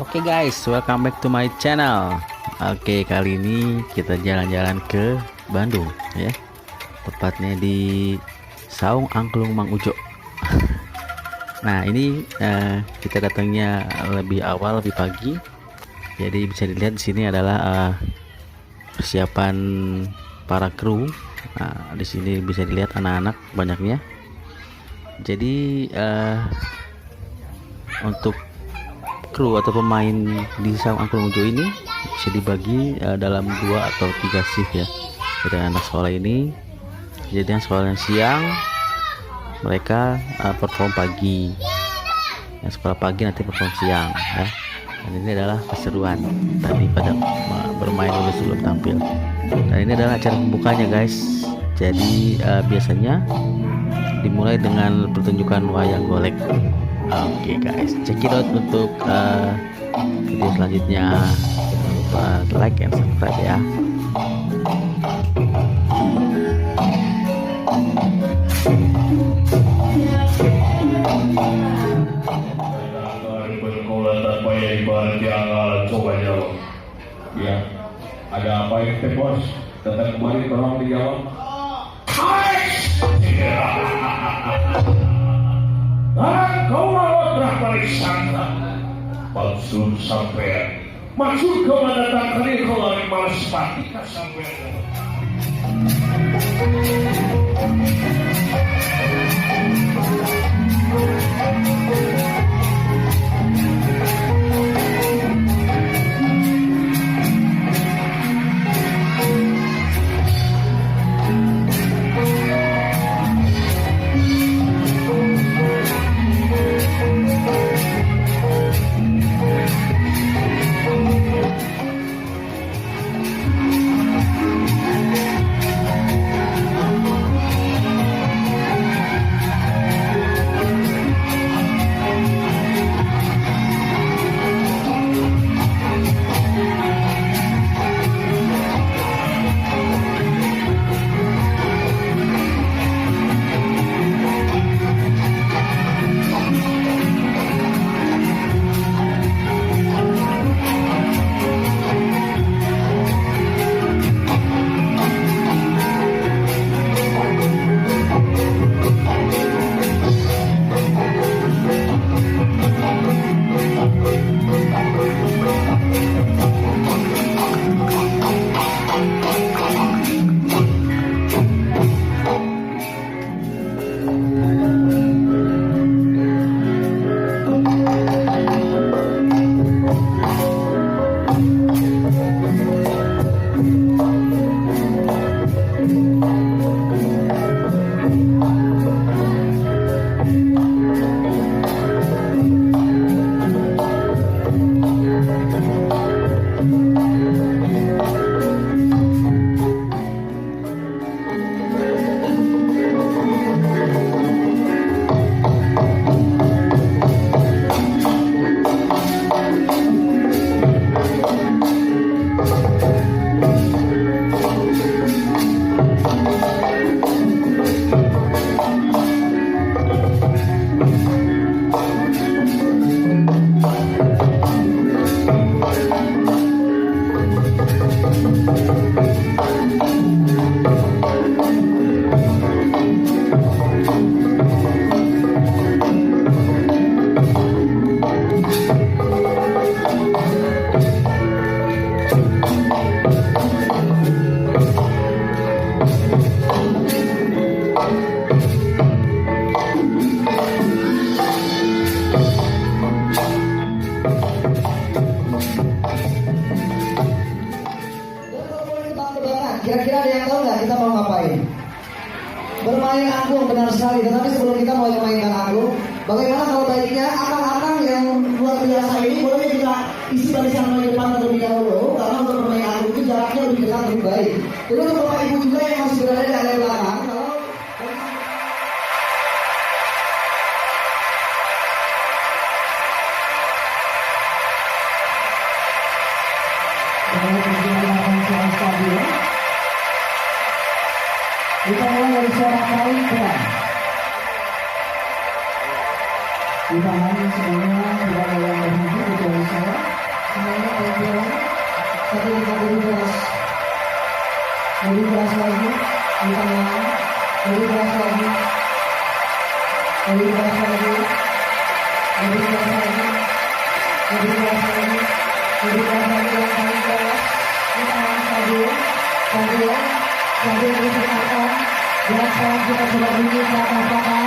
Oke guys, welcome back to my channel. Oke, kali ini kita jalan-jalan ke Bandung ya. Tepatnya di Saung Angklung Mang Ujo. Nah, ini kita datangnya lebih awal, lebih pagi. Jadi bisa dilihat di sini adalah persiapan para kru. Nah, di sini bisa dilihat anak-anak banyaknya. Jadi untuk kru atau pemain di Saung Angklung Ujo ini bisa dibagi dalam 2 atau 3 shift ya. Jadi anak sekolah ini, jadi yang sekolah siang mereka perform pagi, yang sekolah pagi nanti perform siang ya. Dan ini adalah keseruan tadi pada bermain dulu sebelum tampil. Dan ini adalah acara pembukanya guys. Jadi biasanya dimulai dengan pertunjukan wayang golek. Oke guys, check it out untuk video selanjutnya. Jangan lupa like and subscribe ya. Ya, ada apa ini teh bos? Datang kemari tolong dijawab. Kau telah parisangka maksud sampai maksud kau datang kali kau lari malas mati sampai Kira-kira ada yang tahu nggak kita mau ngapain? Bermain angklung, benar sekali. Tetapi sebelum kita mulai memainkan angklung, Bagaimana kalau baiknya akang-akang yang luar biasa ini boleh kita isi barisan mulai depan terlebih dahulu, karena untuk bermain aku itu jaraknya lebih dekat lebih baik. Jadi untuk bapak ibu juga yang masih berada di area belakang, kalau kita mulai dari suara paling keras. Dipahami semuanya, tidak ada yang berhenti kecuali saya. Semuanya pelan-pelan, tapi lebih keras. Lebih keras lagi, di tengah. Lebih keras lagi. Lebih keras lagi. Lebih keras lagi. Lebih keras lagi. Lebih keras lagi yang paling keras. Di tengah stabil. Stabil. Stabil disertakan. Dan sekarang kita coba bunyi belakang-belakang.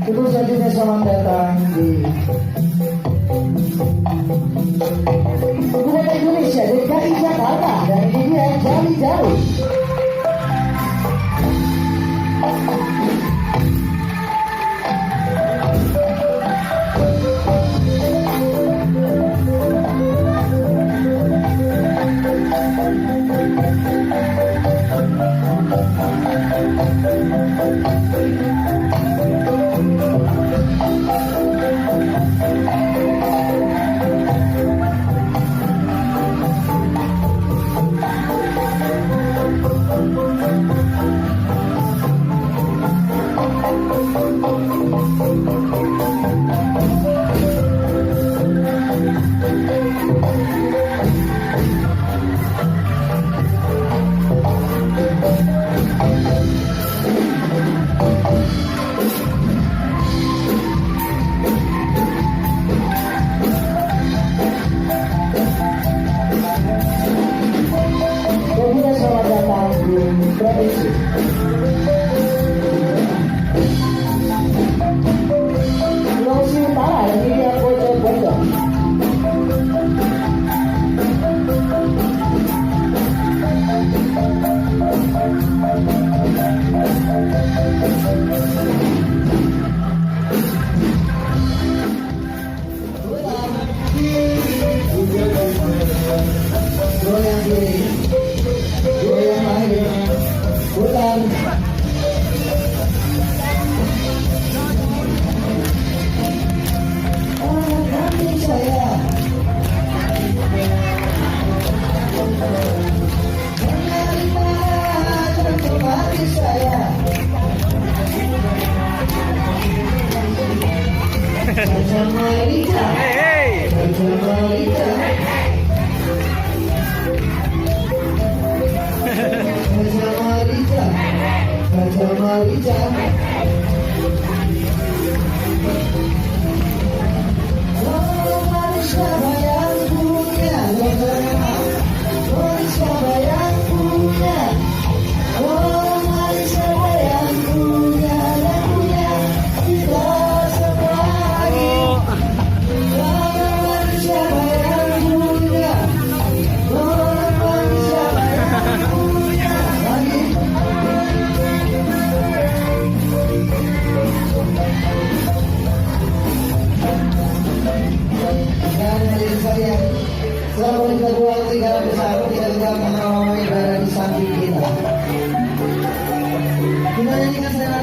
Itu saja, selamat datang di Ibu Kota Indonesia, DKI Jakarta, dan ini dia Jali Jalu. Raja Marija, Raja Marija, Raja Marija, Raja Marija. Oh, manusia yang punya, manusia yang punya. Oh, manusia yang punya, kita semua lagi. Oh, manusia yang punya, oh, manusia yang punya lagi. Dan hadirin sekalian, selama kita buang tiga besar, kita juga mengawal berada di samping kita. Kita nyanyikan saya